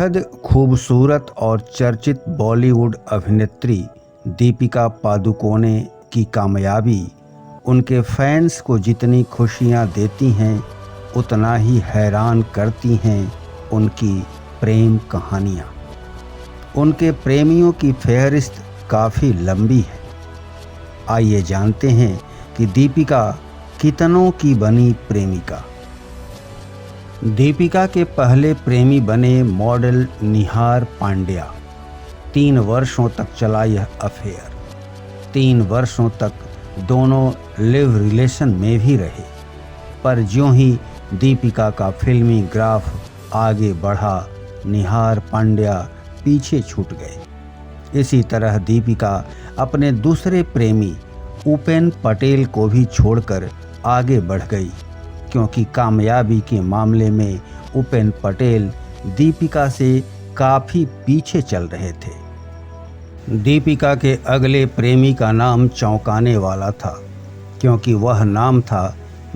बेहद खूबसूरत और चर्चित बॉलीवुड अभिनेत्री दीपिका पादुकोणे की कामयाबी उनके फैंस को जितनी खुशियां देती हैं उतना ही हैरान करती हैं उनकी प्रेम कहानियां। उनके प्रेमियों की फहरिस्त काफ़ी लंबी है। आइए जानते हैं कि दीपिका कितनों की बनी प्रेमिका। दीपिका के पहले प्रेमी बने मॉडल निहार पांड्या। 3 वर्षों तक चला यह अफेयर। 3 वर्षों तक दोनों लिव रिलेशन में भी रहे, पर ज्यों ही दीपिका का फिल्मी ग्राफ आगे बढ़ा, निहार पांड्या पीछे छूट गए। इसी तरह दीपिका अपने दूसरे प्रेमी उपेन पटेल को भी छोड़कर आगे बढ़ गई, क्योंकि कामयाबी के मामले में उपेन पटेल दीपिका से काफ़ी पीछे चल रहे थे। दीपिका के अगले प्रेमी का नाम चौंकाने वाला था, क्योंकि वह नाम था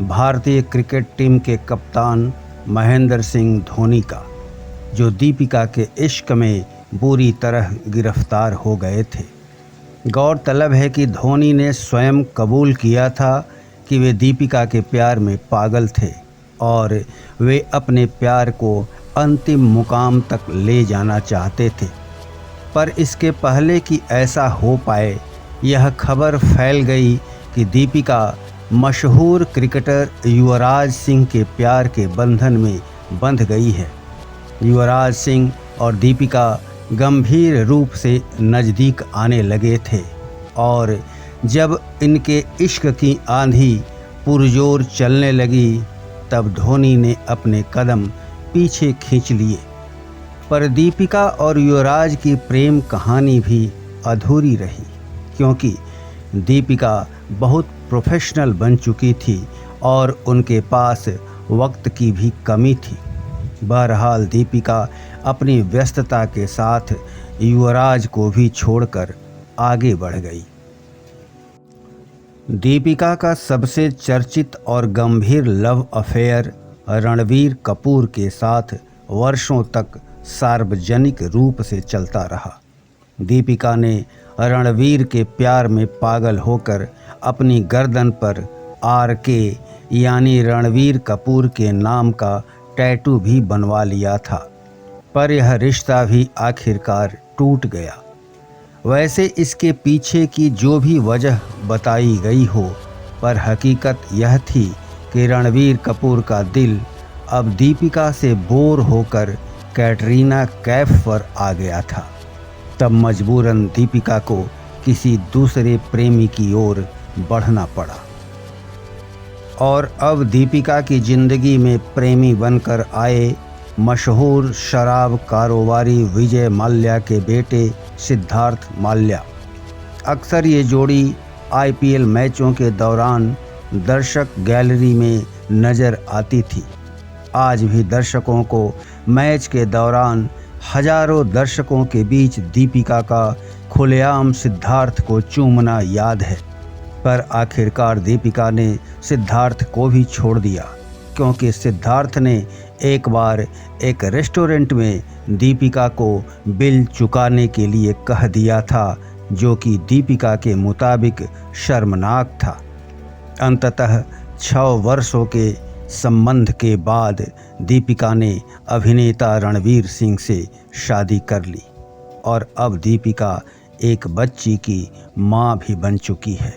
भारतीय क्रिकेट टीम के कप्तान महेंद्र सिंह धोनी का, जो दीपिका के इश्क में बुरी तरह गिरफ्तार हो गए थे। गौरतलब है कि धोनी ने स्वयं कबूल किया था कि वे दीपिका के प्यार में पागल थे और वे अपने प्यार को अंतिम मुकाम तक ले जाना चाहते थे। पर इसके पहले कि ऐसा हो पाए, यह खबर फैल गई कि दीपिका मशहूर क्रिकेटर युवराज सिंह के प्यार के बंधन में बंध गई है। युवराज सिंह और दीपिका गंभीर रूप से नज़दीक आने लगे थे और जब इनके इश्क की आंधी पुरजोर चलने लगी, तब धोनी ने अपने कदम पीछे खींच लिए। पर दीपिका और युवराज की प्रेम कहानी भी अधूरी रही, क्योंकि दीपिका बहुत प्रोफेशनल बन चुकी थी और उनके पास वक्त की भी कमी थी। बहरहाल दीपिका अपनी व्यस्तता के साथ युवराज को भी छोड़कर आगे बढ़ गई। दीपिका का सबसे चर्चित और गंभीर लव अफेयर रणबीर कपूर के साथ वर्षों तक सार्वजनिक रूप से चलता रहा। दीपिका ने रणबीर के प्यार में पागल होकर अपनी गर्दन पर RK यानी रणबीर कपूर के नाम का टैटू भी बनवा लिया था, पर यह रिश्ता भी आखिरकार टूट गया। वैसे इसके पीछे की जो भी वजह बताई गई हो, पर हकीकत यह थी कि रणबीर कपूर का दिल अब दीपिका से बोर होकर कैटरीना कैफ पर आ गया था। तब मजबूरन दीपिका को किसी दूसरे प्रेमी की ओर बढ़ना पड़ा और अब दीपिका की ज़िंदगी में प्रेमी बनकर आए मशहूर शराब कारोबारी विजय माल्या के बेटे सिद्धार्थ माल्या। अक्सर ये जोड़ी IPL मैचों के दौरान दर्शक गैलरी में नज़र आती थी। आज भी दर्शकों को मैच के दौरान हजारों दर्शकों के बीच दीपिका का खुलेआम सिद्धार्थ को चूमना याद है। पर आखिरकार दीपिका ने सिद्धार्थ को भी छोड़ दिया, क्योंकि सिद्धार्थ ने एक बार एक रेस्टोरेंट में दीपिका को बिल चुकाने के लिए कह दिया था, जो कि दीपिका के मुताबिक शर्मनाक था। अंततः 6 वर्षों के संबंध के बाद दीपिका ने अभिनेता रणवीर सिंह से शादी कर ली और अब दीपिका एक बच्ची की मां भी बन चुकी है।